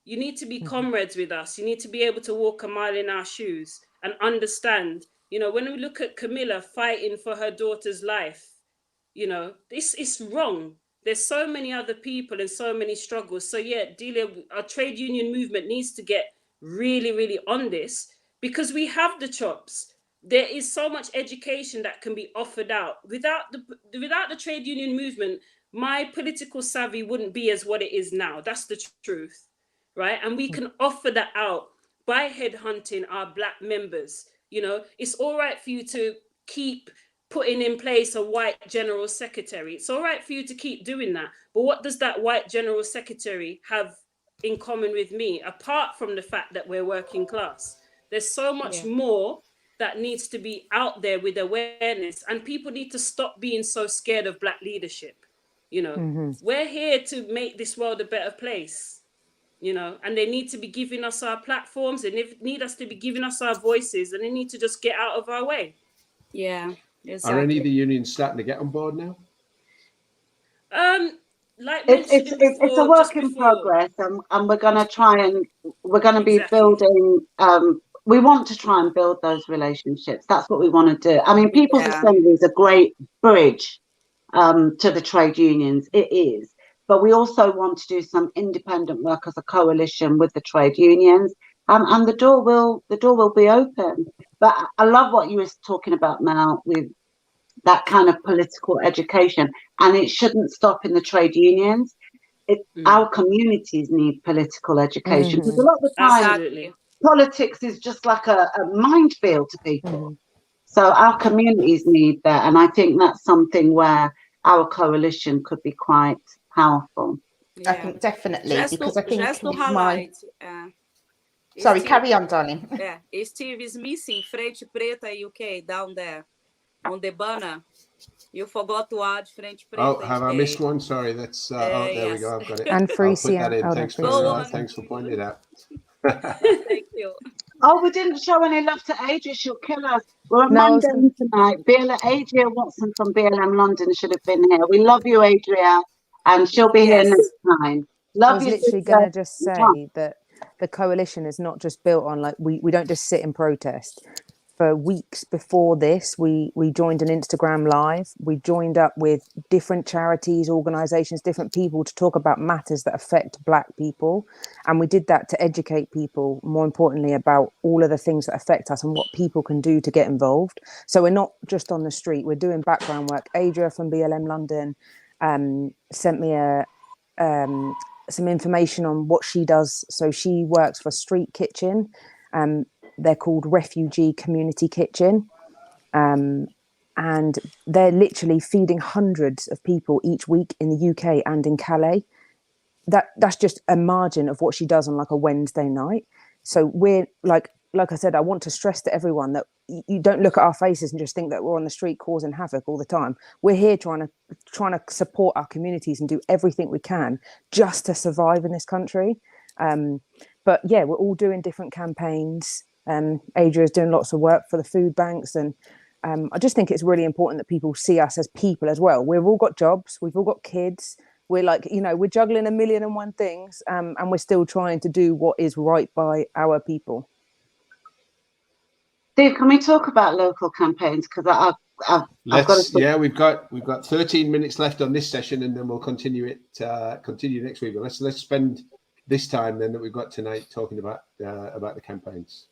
You need to be comrades with us. You need to be able to walk a mile in our shoes and understand, when we look at Camilla fighting for her daughter's life, this is wrong. There's so many other people and so many struggles. So yeah, Delia, our trade union movement needs to get really, really on this, because we have the chops. There is so much education that can be offered out. Without the trade union movement, my political savvy wouldn't be as what it is now. That's the truth, right? And we can offer that out by headhunting our black members. It's all right for you to keep putting in place a white general secretary. It's all right for you to keep doing that. But what does that white general secretary have in common with me, apart from the fact that we're working class? There's so much more that needs to be out there with awareness, and people need to stop being so scared of black leadership. We're here to make this world a better place, and they need to be giving us our platforms, and they need us to be giving us our voices, and they need to just get out of our way. Yeah, exactly. Are any of the unions starting to get on board now? It's a work in progress, and we're going to try and be building. We want to try and build those relationships. That's what we want to do. I mean, People's Assembly is a great bridge to the trade unions. It is, but we also want to do some independent work as a coalition with the trade unions, and the door will be open. But I love what you were talking about now with that kind of political education, and it shouldn't stop in the trade unions. Our communities need political education, because a lot of the time politics is just like a minefield to people. So our communities need that, and I think that's something where our coalition could be quite powerful. I think definitely, because I think just to highlight, sorry, Steve, carry on, darling. Yeah, Steve is missing Frente Preta UK down there on the banner. You forgot to add Frente Preta. Oh, have UK. I missed one? Sorry, that's there we go. I've got it. And Frisia. I'll put that in. Thanks for pointing it out. Thank you. Oh, we didn't show any love to Adria. She'll kill us. We're on Monday tonight. Adria Watson from BLM London should have been here. We love you, Adria, and she'll be here next time. I was literally going to just say that the coalition is not just built on, like, we don't just sit and protest. for weeks before this, we joined an Instagram live. We joined up with different charities, organizations, different people to talk about matters that affect Black people. And we did that to educate people, more importantly, about all of the things that affect us and what people can do to get involved. So we're not just on the street, we're doing background work. Adria from BLM London sent me some information on what she does. So she works for Street Kitchen. They're called Refugee Community Kitchen. And they're literally feeding hundreds of people each week in the UK and in Calais. That's just a margin of what she does on like a Wednesday night. So we're like I said, I want to stress to everyone that you don't look at our faces and just think that we're on the street causing havoc all the time. We're here trying to support our communities and do everything we can just to survive in this country. But yeah, we're all doing different campaigns. Adria is doing lots of work for the food banks, and I just think it's really important that people see us as people as well. We've all got jobs, we've all got kids. We're like, we're juggling 1,000,001 things, and we're still trying to do what is right by our people. Steve, can we talk about local campaigns? Because I've got to... Yeah, we've got 13 minutes left on this session, and then we'll continue next week. But let's spend this time then that we've got tonight talking about the campaigns.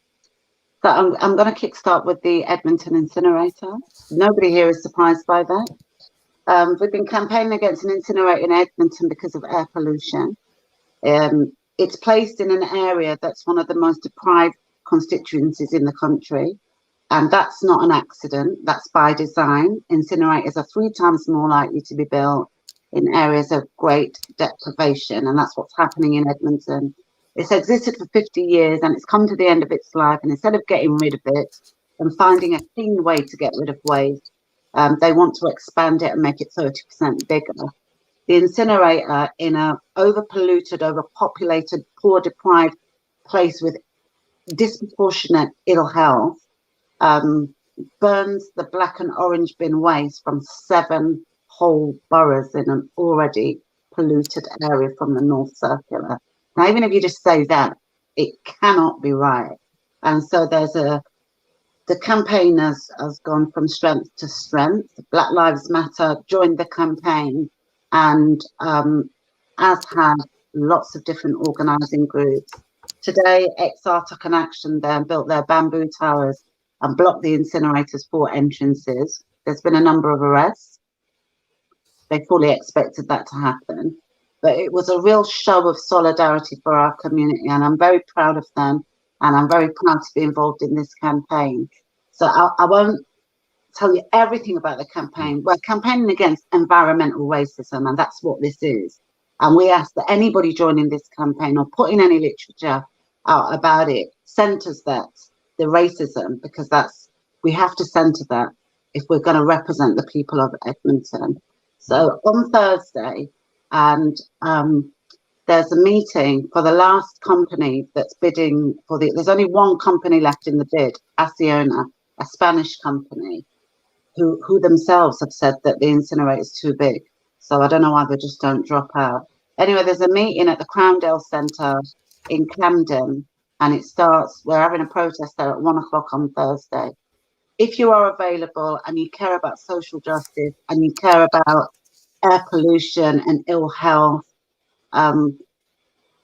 So I'm going to kickstart with the Edmonton incinerator. Nobody here is surprised by that. We've been campaigning against an incinerator in Edmonton because of air pollution. It's placed in an area that's one of the most deprived constituencies in the country, and that's not an accident. That's by design. Incinerators are 3 times more likely to be built in areas of great deprivation, and that's what's happening in Edmonton. It's existed for 50 years and it's come to the end of its life, and instead of getting rid of it and finding a clean way to get rid of waste, they want to expand it and make it 30% bigger. The incinerator in a overpolluted, overpopulated, poor, deprived place with disproportionate ill health burns the black and orange bin waste from 7 whole boroughs in an already polluted area from the North Circular. Now, even if you just say that, it cannot be right. And so the campaign has gone from strength to strength. Black Lives Matter joined the campaign, and as have lots of different organising groups. Today, XR took an action there and built their bamboo towers and blocked the incinerator's 4 entrances. There's been a number of arrests. They fully expected that to happen. But it was a real show of solidarity for our community, and I'm very proud of them, and I'm very proud to be involved in this campaign. So I won't tell you everything about the campaign. We're campaigning against environmental racism, and that's what this is. And we ask that anybody joining this campaign or putting any literature out about it centers that, the racism, because we have to center that if we're going to represent the people of Edmonton. So on Thursday, and there's a meeting for the last company that's bidding for there's only one company left in the bid, Acciona, a Spanish company, who themselves have said that the incinerator is too big. So I don't know why they just don't drop out. Anyway, there's a meeting at the Crowndale Centre in Camden, and we're having a protest there at 1:00 on Thursday. If you are available and you care about social justice and you care about air pollution and ill health,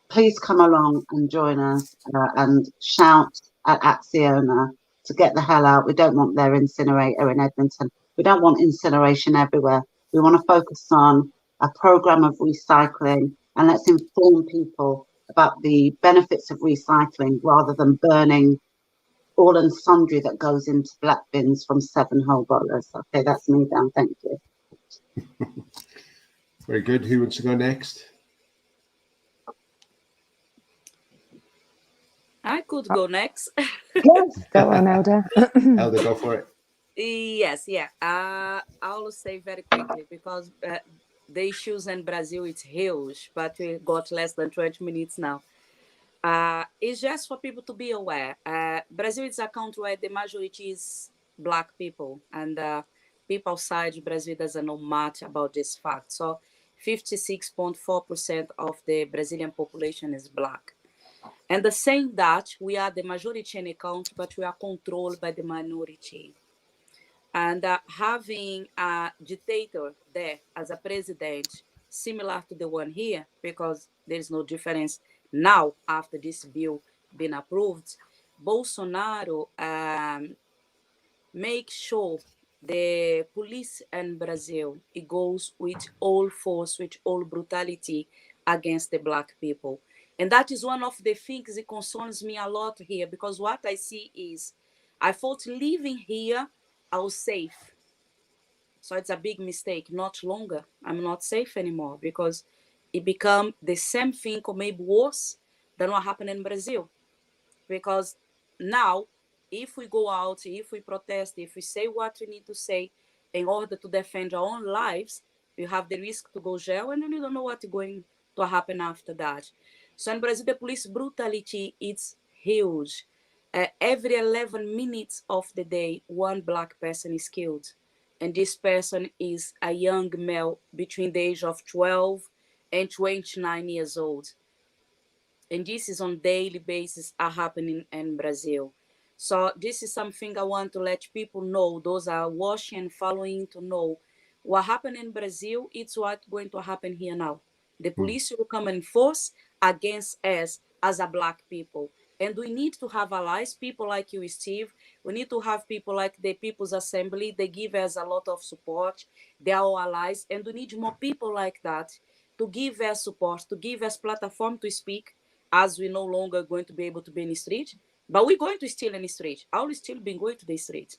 please come along and join us and shout at Acciona to get the hell out. We don't want their incinerator in Edmonton. We don't want incineration everywhere. We want to focus on a program of recycling, and let's inform people about the benefits of recycling rather than burning all and sundry that goes into black bins from 7 whole boroughs. Okay, that's me done. Thank you. Very good. Who wants to go next? I could go next. Yes, go on, Elder. Elder, go for it. Yes, yeah. I'll say very quickly because the issues in Brazil, it's huge, but we got less than 20 minutes now. It's just for people to be aware. Brazil is a country where the majority is Black people, and people outside Brazil doesn't know much about this fact. So 56.4% of the Brazilian population is Black. And the saying that we are the majority in a country, but we are controlled by the minority. And having a dictator there as a president, similar to the one here, because there is no difference now after this bill being approved, Bolsonaro make sure the police in Brazil, it goes with all force, with all brutality against the Black people. And that is one of the things that concerns me a lot here, because what I see is, I thought living here, I was safe. So it's a big mistake, not longer. I'm not safe anymore, because it become the same thing or maybe worse than what happened in Brazil. Because now, if we go out, if we protest, if we say what we need to say in order to defend our own lives, you have the risk to go jail, and then you don't know what's going to happen after that. So in Brazil, the police brutality is huge. Every 11 minutes of the day, one Black person is killed. And this person is a young male between the age of 12 and 29 years old. And this is on daily basis are happening in Brazil. So this is something I want to let people know, those are watching and following, to know what happened in Brazil, it's what's going to happen here now. The police will come in force against us as a Black people. And we need to have allies, people like you, Steve. We need to have people like the People's Assembly. They give us a lot of support. They are our allies. And we need more people like that to give us support, to give us platform to speak, as we're no longer going to be able to be in the street. But we're going to still in the street. I will still be going to the street.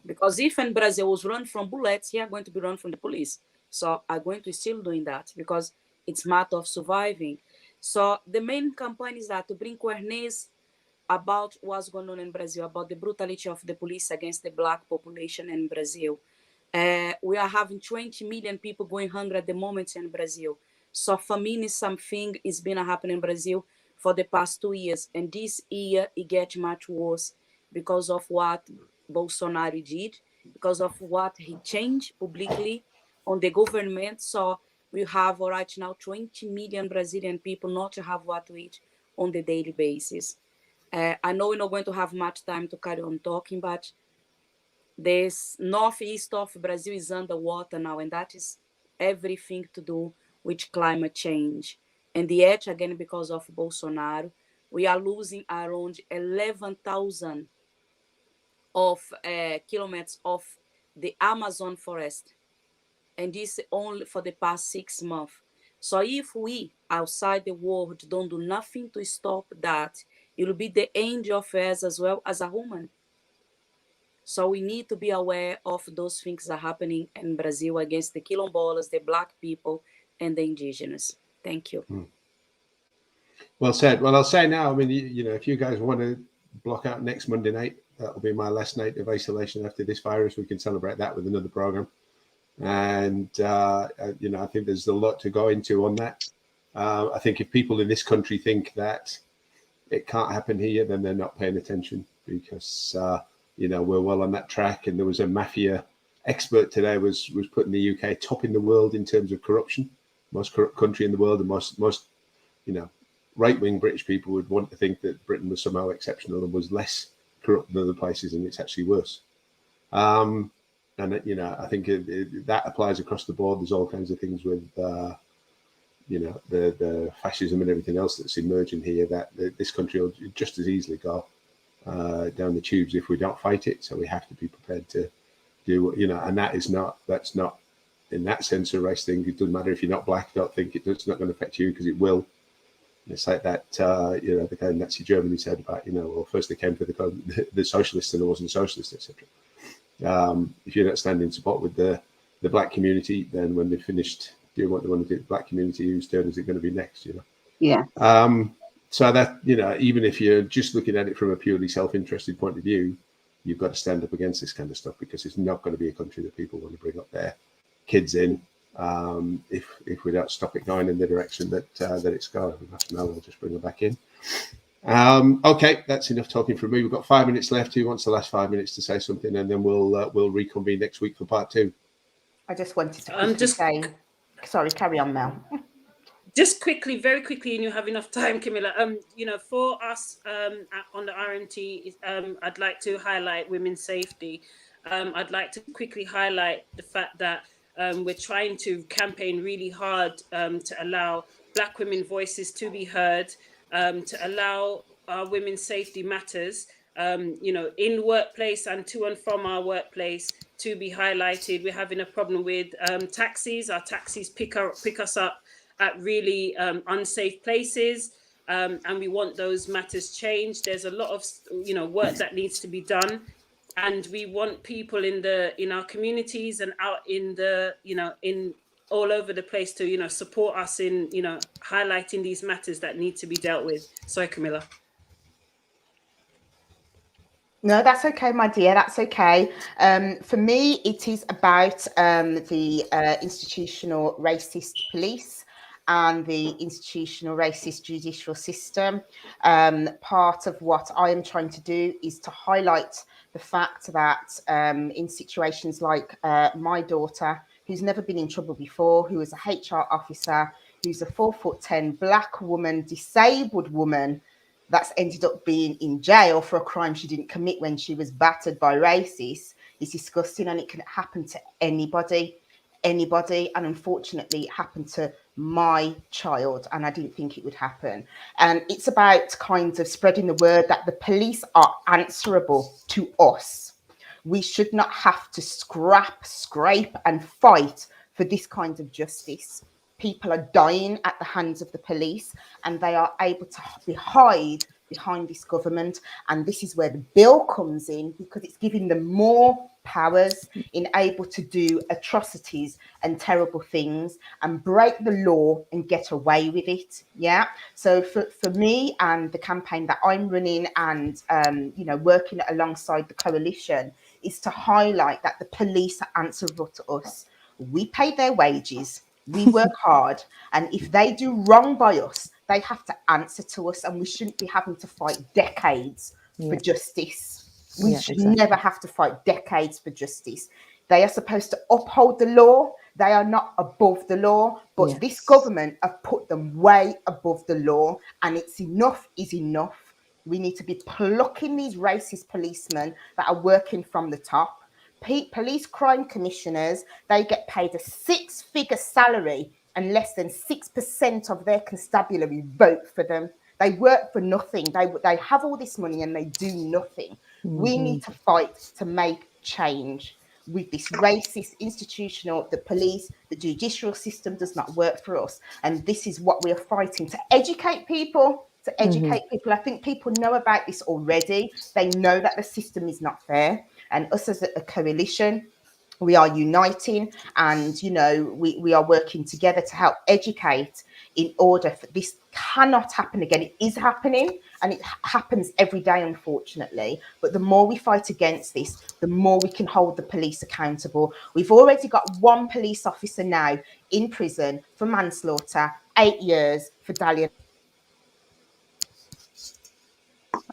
Because if in Brazil was run from bullets, here are going to be run from the police. So I'm going to still doing that, because it's a matter of surviving. So the main campaign is that to bring awareness about what's going on in Brazil, about the brutality of the police against the Black population in Brazil. We are having 20 million people going hungry at the moment in Brazil. So famine is something is been happening in Brazil for the past 2 years. And this year, it gets much worse because of what Bolsonaro did, because of what he changed publicly on the government. So we have right now 20 million Brazilian people not to have what to eat on the daily basis. I know we're not going to have much time to carry on talking, but this northeast of Brazil is underwater now, and that is everything to do with climate change. And yet, again, because of Bolsonaro, we are losing around 11,000 of kilometers of the Amazon forest. And this only for the past 6 months. So if we outside the world don't do nothing to stop that, it will be the end of us as well as a human. So we need to be aware of those things that are happening in Brazil against the quilombolas, the Black people, and the indigenous. Thank you. Well said. Well, I'll say now, I mean, you know, if you guys want to block out next Monday night, that'll be my last night of isolation after this virus. We can celebrate that with another program. And, you know, I think there's a lot to go into on that. I think if people in this country think that it can't happen here, then they're not paying attention, because, you know, we're well on that track. And there was a mafia expert today was putting the UK top in the world in terms of corruption, most corrupt country in the world, and most, you know, right-wing British people would want to think that Britain was somehow exceptional and was less corrupt than other places, and it's actually worse. And, you know, I think that applies across the board. There's all kinds of things with, you know, the fascism and everything else that's emerging here, that this country will just as easily go down the tubes if we don't fight it. So we have to be prepared to do, you know, and that's not in that sense a race thing. It doesn't matter if you're not Black, don't think it's not going to affect you, because it will. It's like that, you know, the guy in Nazi Germany said about, you know, well, first they came for the socialists and it wasn't socialist, etc. If you're not standing in support with the Black community, then when they're finished doing what they want to do with the Black community, whose turn is it going to be next, you know? Yeah. So that, you know, even if you're just looking at it from a purely self-interested point of view, you've got to stand up against this kind of stuff, because it's not going to be a country that people want to bring up their kids in. If we don't stop it going in the direction that it's going. Now we'll just bring it back in. Okay, that's enough talking from me. We've got 5 minutes left. Who wants the last 5 minutes to say something, and then we'll reconvene next week for part 2. I just wanted to say, sorry, carry on, Mel. just quickly, very quickly, and you have enough time, Camilla. For us on the RMT, I'd like to highlight women's safety. I'd like to quickly highlight the fact that we're trying to campaign really hard to allow Black women voices to be heard, to allow our women's safety matters, in workplace and to and from our workplace to be highlighted. We're having a problem with taxis. Our taxis pick us up at really unsafe places, and we want those matters changed. There's a lot of work that needs to be done, and we want people in our communities and out in the in all over the place to support us in highlighting these matters that need to be dealt with. Sorry, Camilla. No, that's okay, my dear. That's okay. For me, it is about the institutional racist police and the institutional racist judicial system. Part of what I am trying to do is to highlight the fact that in situations like my daughter, who's never been in trouble before, who is a HR officer, who's a 4'10" Black woman, disabled woman, that's ended up being in jail for a crime she didn't commit when she was battered by racists, is disgusting, and it can happen to anybody. And unfortunately it happened to my child, and I didn't think it would happen. And it's about kind of spreading the word that the police are answerable to us. We should not have to scrape and fight for this kind of justice. People are dying at the hands of the police, and they are able to hide behind this government. And this is where the bill comes in, because it's giving them more powers, in able to do atrocities and terrible things and break the law and get away with it. Yeah. So for me and the campaign that I'm running and working alongside the coalition is to highlight that the police are answerable to us. We pay their wages. We work hard, and if they do wrong by us, they have to answer to us, and we shouldn't be having to fight decades for justice. We should never have to fight decades for justice. They are supposed to uphold the law. They are not above the law, but this government have put them way above the law, and it's enough is enough. We need to be plucking these racist policemen that are working from the top. Police crime commissioners, they get paid a 6-figure salary, and less than 6% of their constabulary vote for them. They work for nothing. They have all this money and they do nothing. We need to fight to make change with this racist institutional, the police, the judicial system does not work for us. And this is what we are fighting, to educate people. I think people know about this already. They know that the system is not fair. And us as a coalition, we are uniting, and we are working together to help educate in order for this cannot happen again. It is happening, and it happens every day, unfortunately. But the more we fight against this, the more we can hold the police accountable. We've already got one police officer now in prison for manslaughter, 8 years for Dahlia.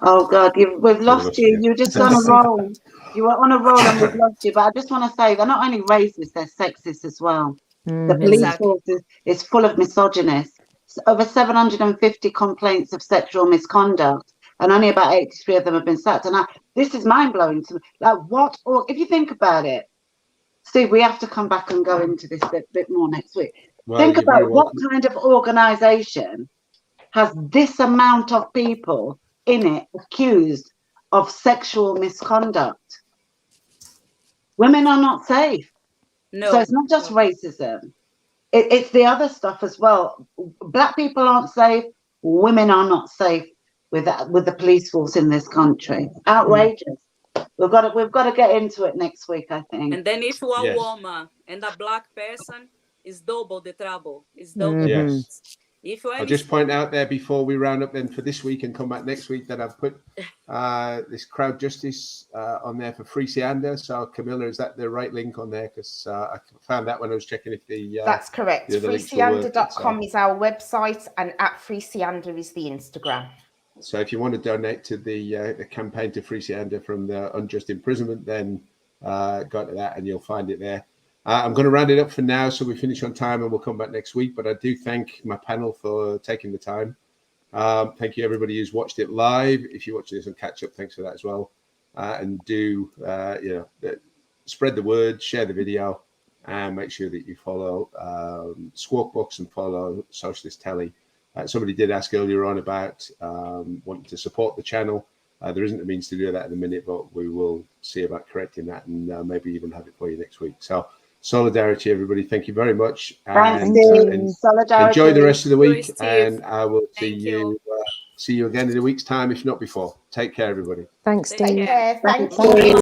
Oh God, we've lost you. You're just on a roll. You were on a roll and we've lost you. But I just want to say they're not only racist, they're sexist as well. The police force is full of misogynists. Over 750 complaints of sexual misconduct, and only about 83 of them have been sacked. And this is mind blowing to me. Like, what? Or if you think about it, Steve, we have to come back and go into this bit more next week. Well, think about what kind of organisation has this amount of people in it accused of sexual misconduct. Women are not safe. No. So it's not just racism. It's the other stuff as well. Black people aren't safe. Women are not safe with the police force in this country. Outrageous. We've got to get into it next week, I think. And then if you are a woman and a Black person, it's double the trouble. It's double. Yes. I'll just point out there before we round up then for this week and come back next week that I've put this crowd justice on there for Free Sianda. So Camilla, is that the right link on there? Because I found that when I was checking if the that's correct. Freesianda.com is our website, and at Free Sianda is the Instagram. So if you want to donate to the campaign to Free Sianda from the unjust imprisonment, then go to that and you'll find it there. I'm going to round it up for now, so we finish on time and we'll come back next week. But I do thank my panel for taking the time. Thank you, everybody who's watched it live. If you're watching this on catch up, thanks for that as well. And do spread the word, share the video, and make sure that you follow Skwawk Books and follow Socialist Telly. Somebody did ask earlier on about wanting to support the channel. There isn't a means to do that at the minute, but we will see about correcting that and maybe even have it for you next week. So solidarity, everybody. Thank you very much. Thanks, And solidarity. enjoy the rest of the week, Steve. and I will Thank see you again in a week's time, if not before. Take care, everybody. Thanks, Take Steve. care. Thank Thank you. you.